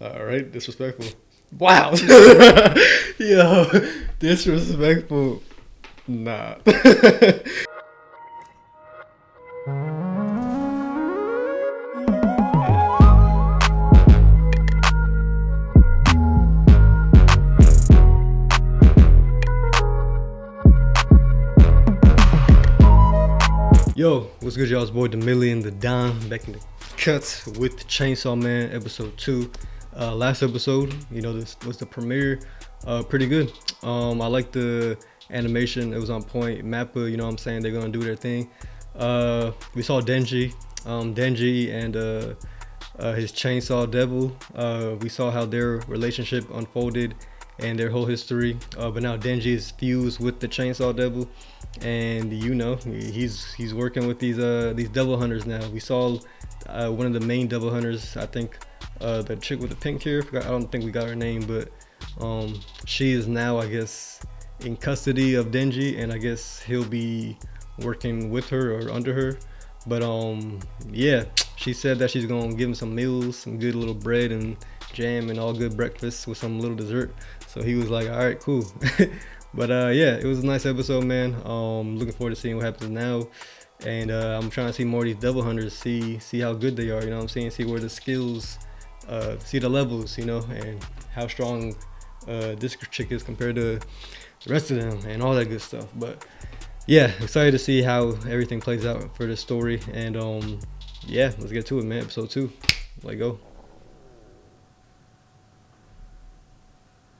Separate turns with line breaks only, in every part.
All right, disrespectful. Wow. Yo, disrespectful. Nah. Yo, what's good, y'all? It's boy the Million, the Don, back in the cuts with Chainsaw Man, episode 2. Last episode, you know, this was the premiere. Pretty good. I like the animation. It was on point. Mappa, you know what I'm saying? They're gonna do their thing. We saw Denji, and his Chainsaw Devil. We saw how their relationship unfolded and their whole history. But now Denji is fused with the Chainsaw Devil, and you know he's working with these devil hunters now. We saw one of the main devil hunters. I think the chick with the pink hair. I don't think we got her name, but she is now, I guess, in custody of Denji, and I guess he'll be working with her or under her. But yeah, she said that she's gonna give him some meals, some good little bread and jam and all good breakfast with some little dessert. So he was like, all right, cool. But yeah, it was a nice episode, man. Looking forward to seeing what happens now. And I'm trying to see more of these devil hunters, see how good they are, you know what I'm saying? See where the skills, see the levels, you know, and how strong this chick is compared to the rest of them and all that good stuff. But yeah, excited to see how everything plays out for this story. And yeah, let's get to it, man. Episode 2. Let go.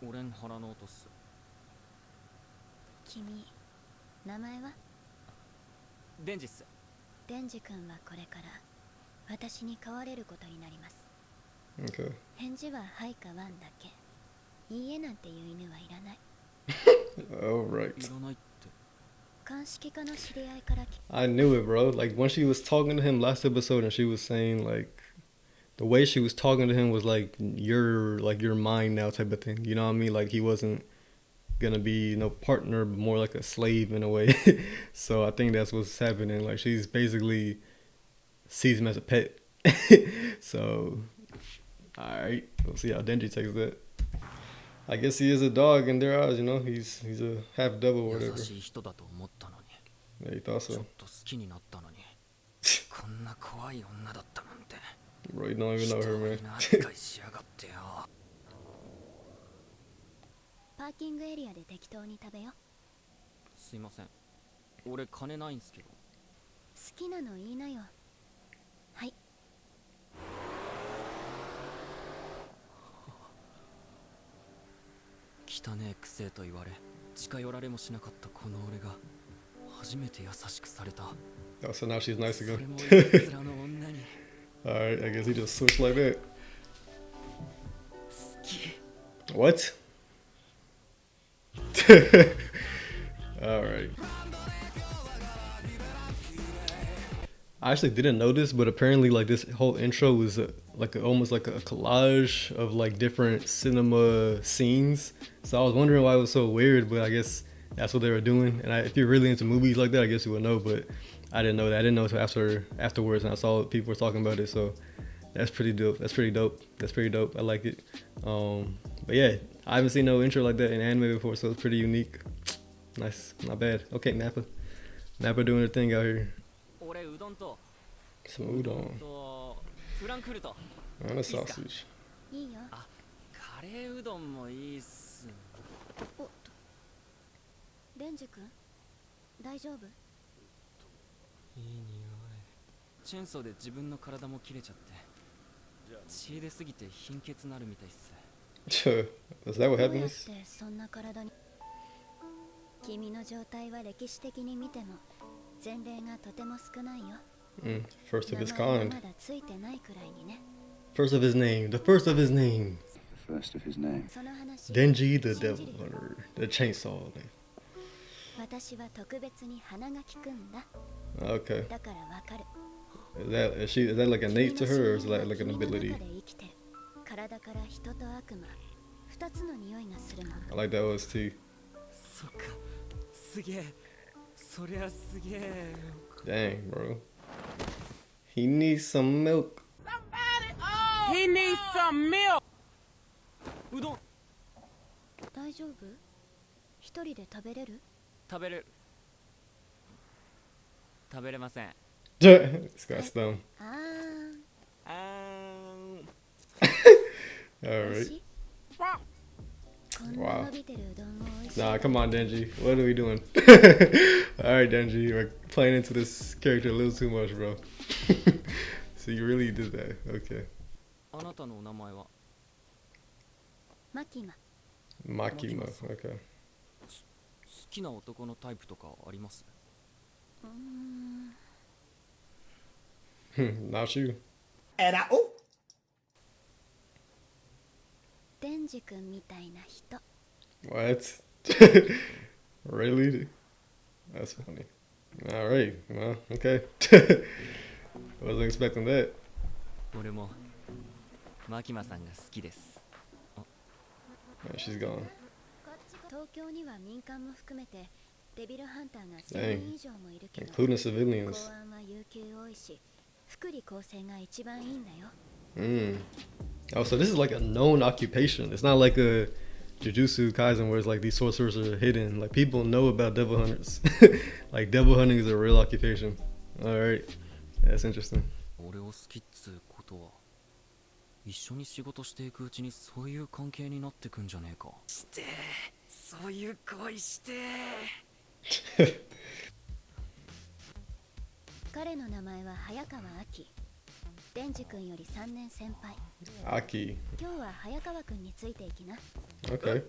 俺ん腹の音っす。
君、名前は？
デンジっす。
デンジ君はこれから私に飼われることになります。
Okay.
返事ははいかワンだけ。いいえなんていう犬はいらない。
Alright.
いらないって。
鑑識課の知り合いから。
I knew it, bro. Like when she was talking to him last episode, and she was saying like the way she was talking to him was like you're mine now type of thing. You know what I mean? Like he wasn't gonna be no partner, but more like a slave in a way. So I think that's what's happening. Like she's basically sees him as a pet. So alright, we'll see how Denji takes that. I guess he is a dog in their eyes, you know. He's a half devil or whatever.
優しい人だと思ったのに。
Yeah, he thought
ちょ
so.
っと好きになったのに。こんな怖い女だったなんて。
Bro, you don't even know her, man.
人を扱いしやがってよ。
パーキングエリアで適当に食べよ。
すいません。俺金ないんすけど。
好きなの言いなよ。はい。
汚ねえくせえと言われ、近寄られもしなかったこの俺が初めて優しくされた。
Oh, so now she's nice
それ
again.
もいくつらの女に。
Alright, I guess he just switched like that.
好き。
What? Alright. I actually didn't know this, but apparently like this whole intro was almost like a collage of like different cinema scenes. So I was wondering why it was so weird, but I guess that's what they were doing. And if you're really into movies like that, I guess you would know, but I didn't know that. I didn't know until afterwards, and I saw people were talking about it. So that's pretty dope. That's pretty dope. I like it. But yeah, I haven't seen no intro like that in anime before, so it's pretty unique. Nice, not bad. Okay, Mappa doing her thing out here.
俺うどんと
Some udon
とフランクフルト。
and a sausage.
いいよ。
あ、カレーうどんもいいっす。
おっと。デンジ君、大丈夫？
いい匂い。チェーンソーで自分の体も切れちゃって。血出すぎて貧血なるみたいっす。
Is that what
どうやっ
happens?
てそんな体に。君の状態は歴史的に見ても前例がとても少ないよ。
First of his
名前が
kind.
まだついてないくらいにね。
First of his name. The first of his name.
The first of his name.
その話。
Denji the Devil Hunter. The Chainsaw.
私は特別に鼻が利くんだ。
Okay.
だからわかる。
Is that like innate to her, or is that like an
君の
ability?
中で生きてる。体から人と悪魔、二つの匂いがするもの。
I like that OST.
そっか。すげえ。そりゃすげえ。
Dang, bro. He needs some milk.
He needs some milk.
うどん
大丈夫？一人で食べれる？
食べれ食べれません。
This guy's dumb.
あ
あーん
ー、美
All
味
right.
しい。こんな伸びてるうどんを美味しい。
Nah, come on, Denji. What are we doing? All right, Denji. We're playing into this character a little too much, bro. So you really did that. Okay.
あなたのお名前は？
マキマ。
Makima. Okay.
好きな男のタイプとかあります？
Not you.
デンジ君みたいな人。
What? Really? That's funny. All right. Well, okay. Wasn't expecting that.
俺もマキマさんが好きです。
Man, she's gone.
東京には民間も含めてデビルハンターが1000人以上もいるけど、
Including civilians.
公安は有給多いし、福利厚生が一番いいんだよ。
Oh, so this is like a known occupation. It's not like a Jujutsu Kaisen where it's like these sorcerers are hidden. Like people know about devil hunters. Like devil hunting is a real occupation. All right, that's interesting.
俺を好きっつうことは一緒に仕事していくうちにそういう関係になってくんじゃねえか。してそういう恋して
彼の名前は早川明。デンジ君より3年先輩。
Aki.
今日は早川君についていきな。
Okay.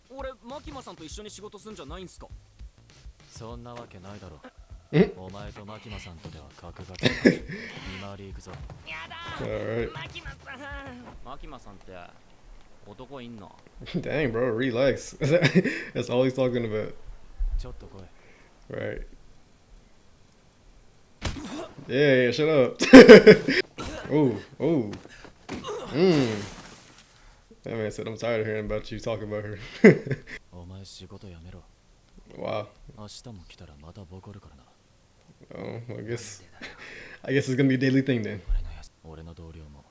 俺マキマさんと一緒に仕事すんじゃないんすか？そんなわけないだろ。お前とマキマさんとでは格が違う。見回り行くぞ。やだ
All right.
マキマさん。マキマさんって男いんの？
Dang, bro, relax. That's all he's talking about.
ちょっと来い。
Right. Yeah, shut up. Oh, oh. That man said, I'm tired of hearing about you talking about her.
お前仕事やめろ。
Wow.
明日も来たらまたボコるからな。
Oh, I guess it's gonna be a daily thing then.
俺の同僚も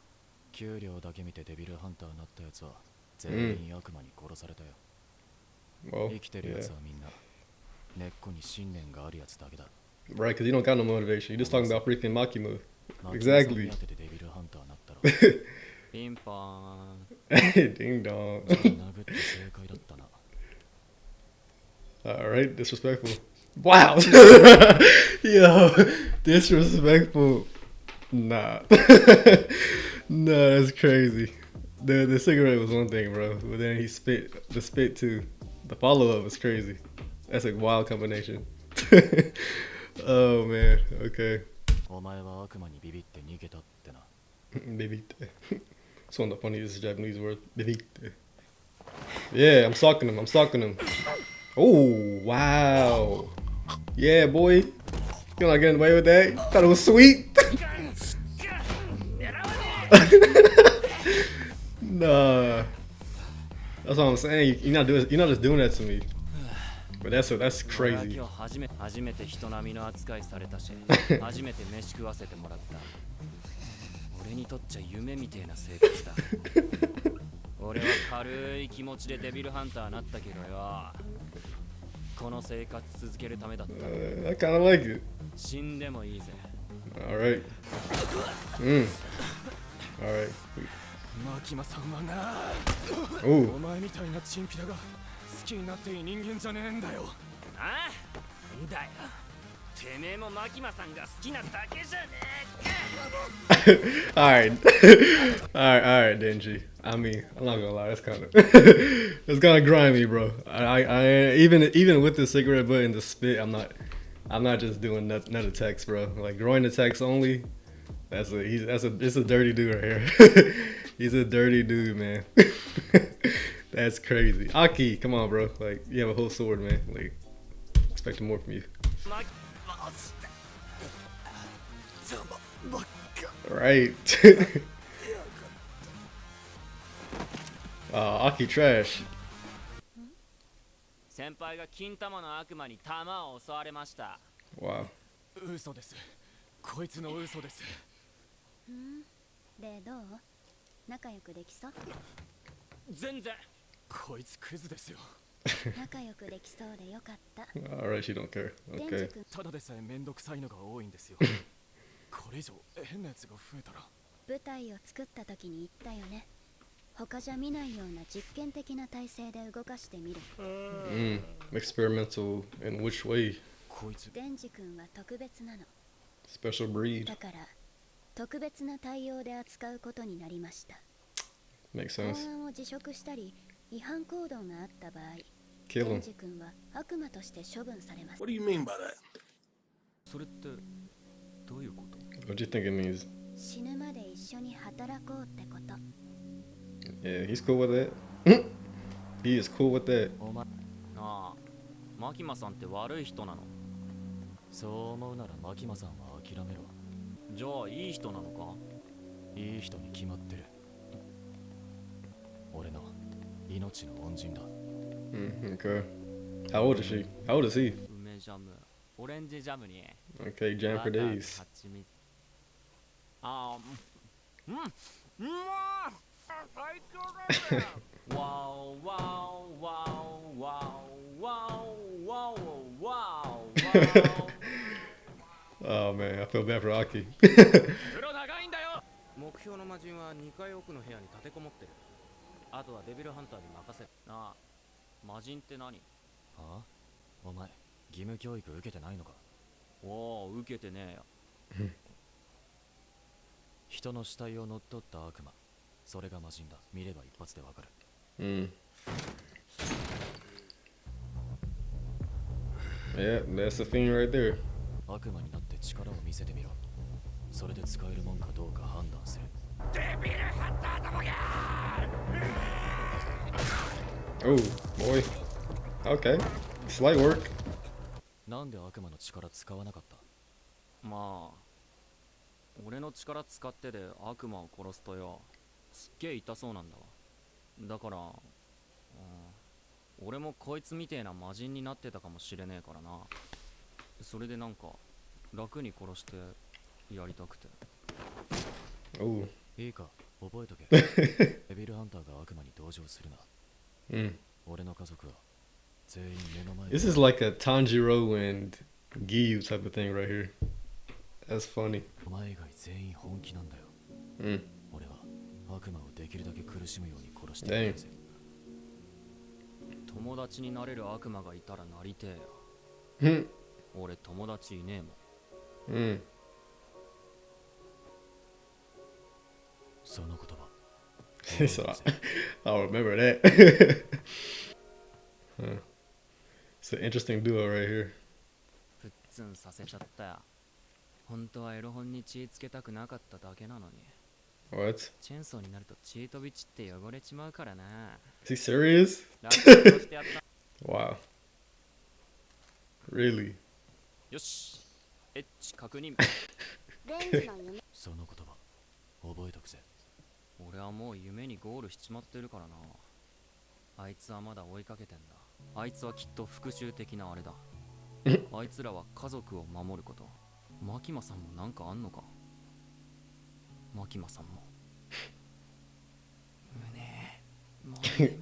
給料だけ見てデビルハンターになったやつは全員悪魔に殺されたよ。
Well,
生きてるや
yeah.
つはみんな根っこに信念があるやつだけだ。
Right, because you don't got no motivation. You're just talking about freaking Makima.
マキマさん
Exactly.
目当てでデビルハンターになったろ。ピンポーン。
Ding dong.
殴って正解だったな。
All right, disrespectful. Wow. Yo, disrespectful. Nah. Nah, that's crazy. The cigarette was one thing, bro. But then he spit the spit too. The follow up was crazy. That's a wild combination. Oh man. Okay.
お前は悪魔にビビって逃げたってな。
Bibite. It's one of the funniest Japanese words. Bibite. Yeah, I'm stalking him. I'm stalking him. Oh, wow. Yeah, boy. You're not getting away with that. Thought it was sweet. Nah. That's what I'm saying. You're not just doing that to me. But that's
俺は
crazy.
今日初めて人並みの扱いされたし、初めて飯食わせてもらった。俺にとっちゃ夢みてえな生活だ。俺は軽い気持ちでデビルハンターになったけどよ。この生活続けるためだった。
I kind of like it.
死んでもいいぜ。
All right. All right.
マキマさんはな、
Ooh.
お前みたいなチンピラが好きになっていい人間じゃねえんだよ。ああ、だよ。てめえもマキマさんが好きなだけじゃねえか。
All right. All right, Denji. I mean, I'm not gonna lie, that's kind of it's kind of grimy, bro. I even with the cigarette butt and the spit, I'm not just doing none attacks, bro. Like groin attacks only. It's a dirty dude right here. He's a dirty dude, man. That's crazy. Aki, come on, bro. Like you have a whole sword, man. Like expecting more from you. Right. Aki trash.
先輩が金玉の悪魔に玉を襲われました。
Wow.
嘘です。こいつの嘘です。
でどう？仲良くできそう？
全然。こいつクズですよ。
仲良くできそうでよかった。
Alright, she don't care.
デンジ
Okay.
君、
ただでさえめんどくさいのが多いんですよ。これ以上変なやつが増えたら。
舞台を作った時に言ったよね。他じゃ見ないような実験的な体制で動かしてみる。
Experimental in which way?
こいつ
デンジ君は特別なの。
Special breed.
だから特別な対応で扱うことになりました。
Makes
法
sense.
案を辞職したり違反行動があった場合、
Kill
デン
him.
ジ君は悪魔として処分されます。
What do you mean by that?
それってどういうこと？
What do you think it means?
死ぬまで一緒に働こうってこと。
Yeah, he's cool with that. He is cool with that.
お前
なあ、マキマさんって悪い人なの？
そう思うならマキマさんは諦めろ。
じゃあいい人なのか？
いい人に決まってる。俺の命の恩人だ。
Okay. How old is she? How old is he?
梅ジャム、オレンジジャムに
Okay, jam for
バター
days.
蜂蜜。ああ、うん、うまい。最強だね。わおわおわおわおわおわおわお。
Oh man, I feel bad for Aki.
風呂長いんだよ。目標の魔人は2階奥の部屋に立てこもってる。あとはデビルハンターに任せる。なあ、魔人って何？
はあ？お前義務教育受けてないのか？
おお、受けてねえよ。
人の死体を乗っ取った悪魔、それが魔人だ。見れば一発でわかる。
Yeah, that's the thing right there.
悪魔になって力を見せてみろ。それで使えるもんかどうか判断する。
Oh boy. Okay. Slight work.
なんで悪魔の力使わなかった？
まあ、俺の力使ってで悪魔を殺すとよ、すっげえ痛そうなんだわ。だから、俺もこいつみてえな魔人になってたかもしれねえからな。それでなんか楽に殺してやりたくて。
Oh.
いいか、覚えとけ。デビルハンターが悪魔に同情するな。俺の家族は全員目の前で。
This is like a Tanjiro and Giyu type of thing right here. That's funny.
お前以外全員本気なんだよ。俺は悪魔をできるだけ苦しむように殺してやるぜ。
友達になれる悪魔がいたらなりてえよ。俺友達いねえもん。
その言葉。
So I'll remember that. Huh. It's an interesting duo right here.
プッツンさせちゃったよ。本当はエロ本に血つけたくなかっただけなのに。
What?
チェーンソーになると血飛び散って汚れちまうからな。
Is he serious?
楽に殺してやった。
Wow. Really?
よし、エッチ確認。
デンジの夢。
その言葉覚えとくぜ。
俺はもう夢にゴールしちまってるからな。あいつはまだ追いかけてんだ。あいつはきっと復讐的なあれだ。あいつらは家族を守ること。マキマさんもなんかあんのか？マキマさんも。胸見て。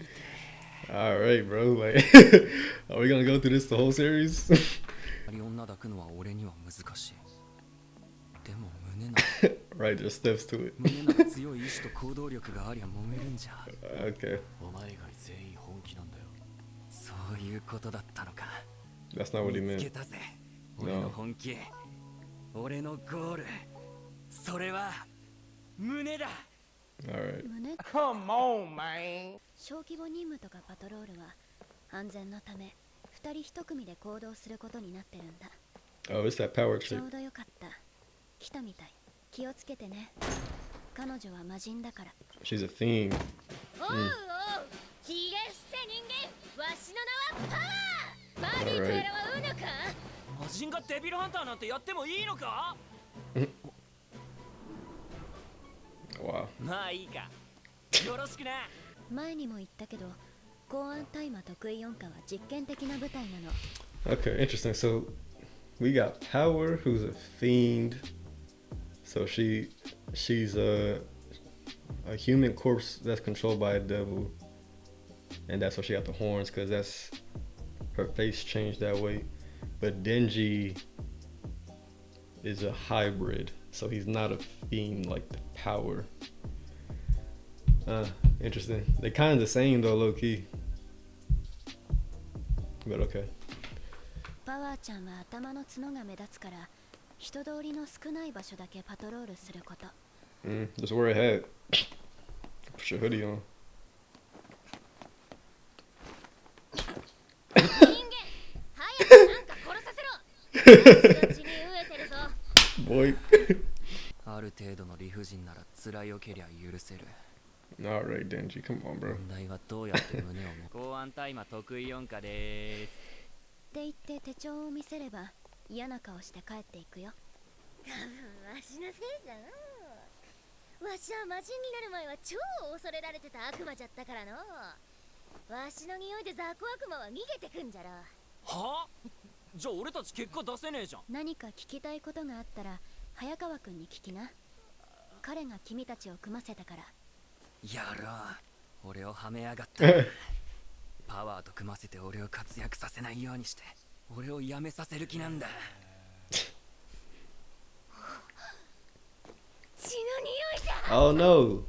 All right, bro. Like, are we gonna go through this the whole series?
女抱くのは俺には難しい。でも胸な
Right, there's steps to it.
胸なら強い意志と行動力がありゃ揉めるんじゃ。
Okay,
お前以外全員本気なんだよ。
そういうことだったのか。
that's not what he
見つけ
meant.
たぜ。俺の本気、俺のゴール、それは胸だ。
All right.
胸。
Come on, man.
小規模任務とかパトロールは安全のため2人1組で行動することになってるんだ。
Oh, it's that power
ちょ
chick.
うどよかった。来たみたい。気をつけてね。彼女は魔人だから。
She's a fiend.
おうおう、ひげ伏せ人間、わしの名はパワー。バーディーとやらはうぬか。
魔人がデビルハンターなんてやってもいいのか？
Wow.
まあいいか。よろしくな。
前にも言ったけど、公安大麻得意音歌は実験的な舞台なの。
Okay, interesting. So we got Power, who's a fiend. So she's a human corpse that's controlled by a devil. and that's why she got the horns, because that's her face changed that way. But Denji is a hybrid, so he's not a fiend like the power. Interesting. They're kind of the same though, low key. But okay.
パワーちゃんは頭の角が目立つから、人通りの少ない場所だけパトロールすること。
Just wear a hat. Put your hoodie on.
人間、早くなんか殺させろ。血に飢えてるぞ。
Boy.
ある程度の理不尽なら辛いよけりゃ許せる。
Alright, Denji, come on, bro.
問題はどうやって胸を公安大麻得意音歌でーす。
って言って手帳を見せれば嫌な顔して帰っていくよ。多分わしのせいじゃの。わしは魔人になる前は超恐れられてた悪魔じゃったからの。わしの匂いで雑魚悪魔は逃げてくんじゃろ。
はあ？じゃあ俺たち結果出せねえじゃん。
何か聞きたいことがあったら早川くんに聞きな。彼が君たちを組ませたから。
やろう。俺をはめやがった。パワーと組ませて俺を活躍させないようにして俺を辞めさせる気なんだ。
血の匂いじゃ。
Oh no.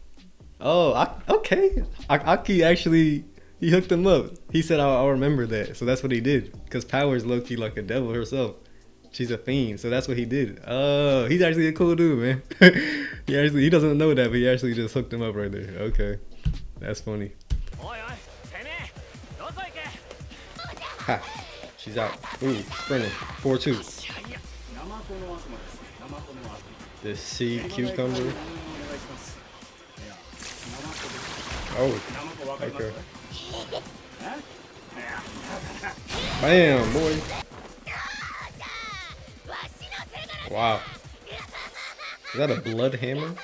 Oh, okay. Aki actually, he hooked him up. He said, I'll remember that. So that's what he did. Because Power is low-key like a devil herself. She's a fiend. So that's what he did. Oh, he's actually a cool dude, man. He doesn't know that, but he actually just hooked him up right there. Okay. That's funny. Ha. She's out. Ooh, sprinting. 4-2. The sea cucumber. Oh, okay. Bam, boy. Wow. Is that a blood hammer?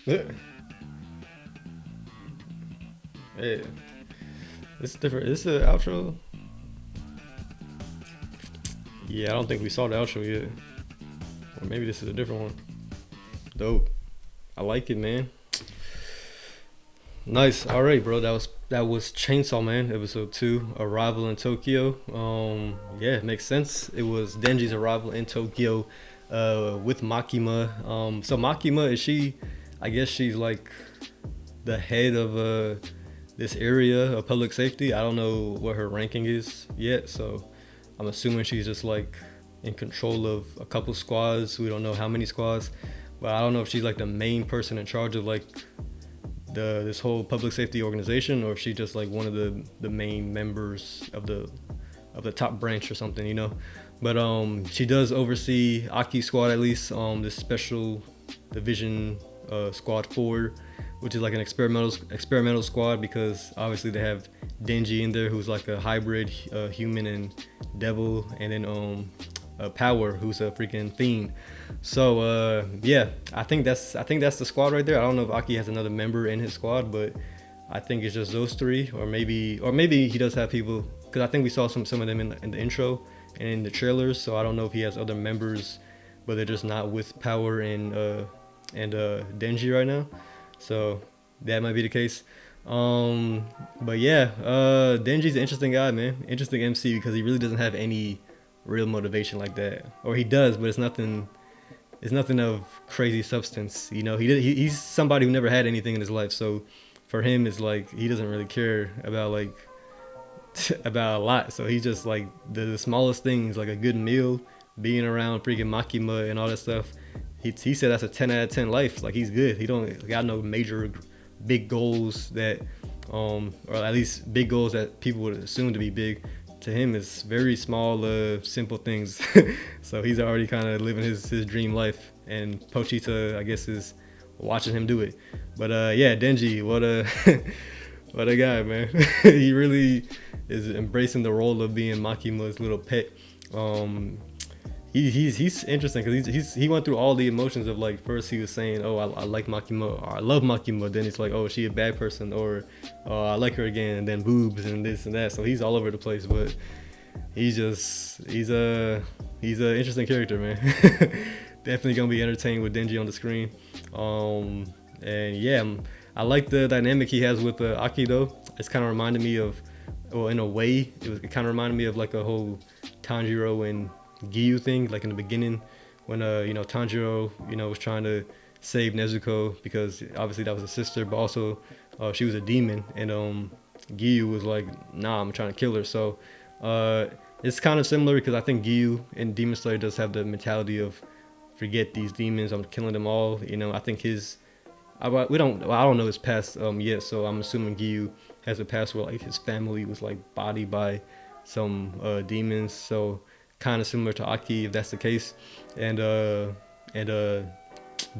Yeah. This is different. Is this the outro? Yeah, I don't think we saw the outro yet. Or maybe this is a different one. Dope. I like it, man. Nice. All right, bro. That was Chainsaw Man episode 2, Arrival in Tokyo. Yeah, it makes sense. It was Denji's arrival in Tokyo with Makima. So Makima, is she, I guess she's like the head of this area of public safety. I don't know what her ranking is yet, so I'm assuming she's just like in control of a couple squads. We don't know how many squads, but I don't know if she's like the main person in charge of like this whole public safety organization, or if she's just like one of the main members of the top branch or something, you know. But she does oversee Aki's squad, at least this special division squad 4, which is like an experimental squad, because obviously they have Denji in there, who's like a hybrid human and devil, and then Power, who's a freaking fiend. So yeah, I think that's the squad right there. I don't know if Aki has another member in his squad, but I think it's just those 3, or maybe he does have people, because I think we saw some of them in the intro and in the trailers. So I don't know if he has other members, but they're just not with Power and Denji right now. So that might be the case. But yeah, Denji's an interesting guy, man. Interesting MC, because he really doesn't have any real motivation like that, or he does, but it's nothing of crazy substance, you know. He's somebody who never had anything in his life, so for him it's like he doesn't really care about like about a lot. So he's just like the smallest things, like a good meal, being around freaking Makima and all that stuff. He said that's a 10 out of 10 life. Like, he's good. He don't got no major big goals that or at least big goals that people would assume to be big. To him, it's very small, simple things. So he's already kind of living his dream life, and Pochita, I guess, is watching him do it. But yeah, Denji, what a guy, man. He really is embracing the role of being Makima's little pet. He's interesting, because he went through all the emotions of, like, first he was saying, oh, I like Makima, or I love Makima, then it's like, oh, she a bad person, or oh, I like her again, and then boobs and this and that. So he's all over the place, but he's a interesting character, man. Definitely gonna be entertained with Denji on the screen. And yeah, I like the dynamic he has with Aki though. It's kind of reminded me of, well, in a way, it kind of reminded me of like a whole Tanjiro and Giyu thing, like in the beginning when Tanjiro was trying to save Nezuko because obviously that was a sister, but also she was a demon, and Giyu was like, nah, I'm trying to kill her. So it's kind of similar because I think Giyu in Demon Slayer does have the mentality of forget these demons, I'm killing them all. I think I don't know his past yet, so I'm assuming Giyu has a past where like his family was like bodied by some demons, so kind of similar to Aki if that's the case. And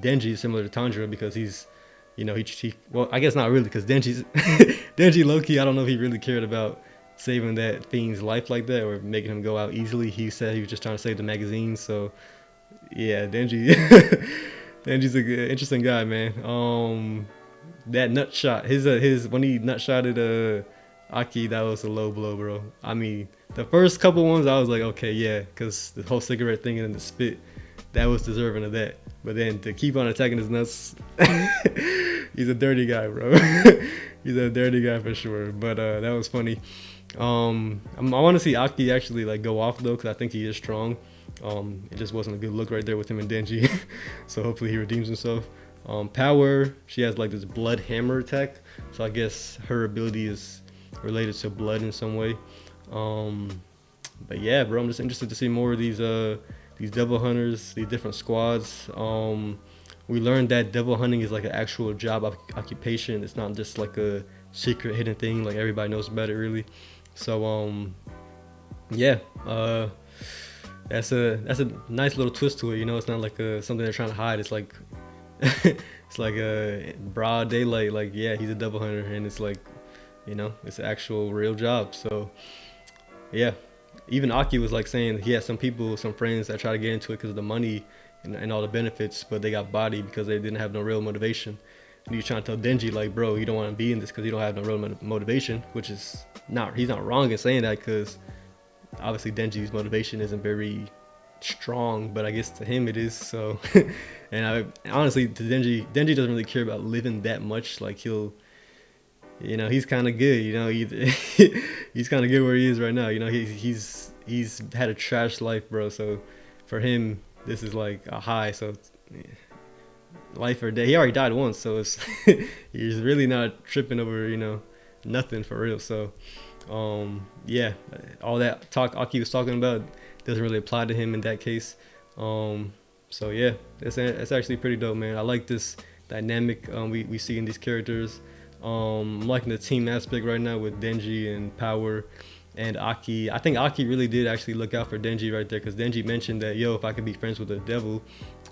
Denji is similar to Tanjiro because he's he well, I guess not really, because Denji low-key, I don't know if he really cared about saving that fiend's life like that or making him go out easily. He said he was just trying to save the magazine. So yeah, Denji's a good, interesting guy, man. That nut shot, his when he nut shotted Aki, that was a low blow, bro. I mean, the first couple ones I was like, okay, yeah, because the whole cigarette thing and then the spit, that was deserving of that. But then to keep on attacking his nuts, he's a dirty guy, bro. He's a dirty guy for sure. But that was funny. I want to see Aki actually like go off though, because I think he is strong. It just wasn't a good look right there with him and Denji. So hopefully he redeems himself. Power, she has like this blood hammer attack, so I guess her ability is related to blood in some way. But yeah, bro, I'm just interested to see more of these devil hunters, these different squads. We learned that devil hunting is like an actual job occupation. It's not just like a secret hidden thing, like everybody knows about it really. So yeah, that's a nice little twist to it. It's not like something they're trying to hide. It's like it's like a broad daylight, like, yeah, he's a devil hunter, and it's like, it's an actual real job. So yeah, even Aki was like saying he had some friends that try to get into it because of the money and all the benefits, but they got bodied because they didn't have no real motivation. And he's trying to tell Denji, like, bro, you don't want to be in this because you don't have no real motivation, which is he's not wrong in saying that, because obviously Denji's motivation isn't very strong, but I guess to him it is. So and honestly, to Denji doesn't really care about living that much. Like, he'll, he's kind of good, he's kind of good where he is right now. He's had a trash life, bro, so for him this is like a high. So life or death. He already died once, so it's he's really not tripping over nothing for real. So yeah, all that talk Aki was talking about doesn't really apply to him in that case. So yeah, it's actually pretty dope, man. I like this dynamic we see in these characters. I'm liking the team aspect right now with Denji and Power and Aki. I think Aki really did actually look out for Denji right there, because Denji mentioned that, yo, if I could be friends with the devil,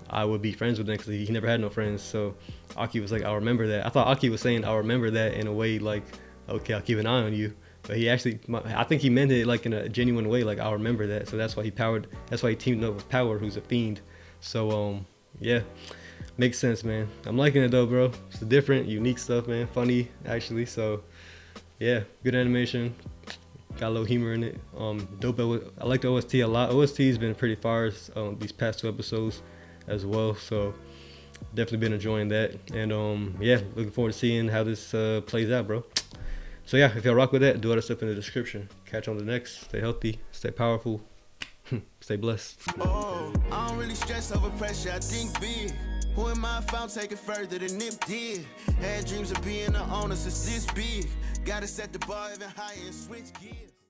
I would be friends with him, because he never had no friends. So Aki was like, I'll remember that. I thought Aki was saying I'll remember that in a way like, okay, I'll keep an eye on you. But he actually, I think he meant it like in a genuine way, like, I'll remember that. So that's why he teamed up with Power, who's a fiend. So yeah, makes sense, man. I'm liking it though, bro. It's different, unique stuff, man. Funny actually. So yeah, good animation, got a little humor in it. Dope. I like the OST a lot. OST's been pretty fire these past 2 episodes as well. So definitely been enjoying that. And yeah, looking forward to seeing how this plays out, bro. So yeah, if y'all rock with that, do all that stuff in the description. Catch on the next. Stay healthy, stay powerful, stay blessed.
Oh, I don't really stress over pressure, I think big. Who am I if I don't take it further than Nip did? Had dreams of being the owner since this big. Gotta set the bar even higher and switch gears.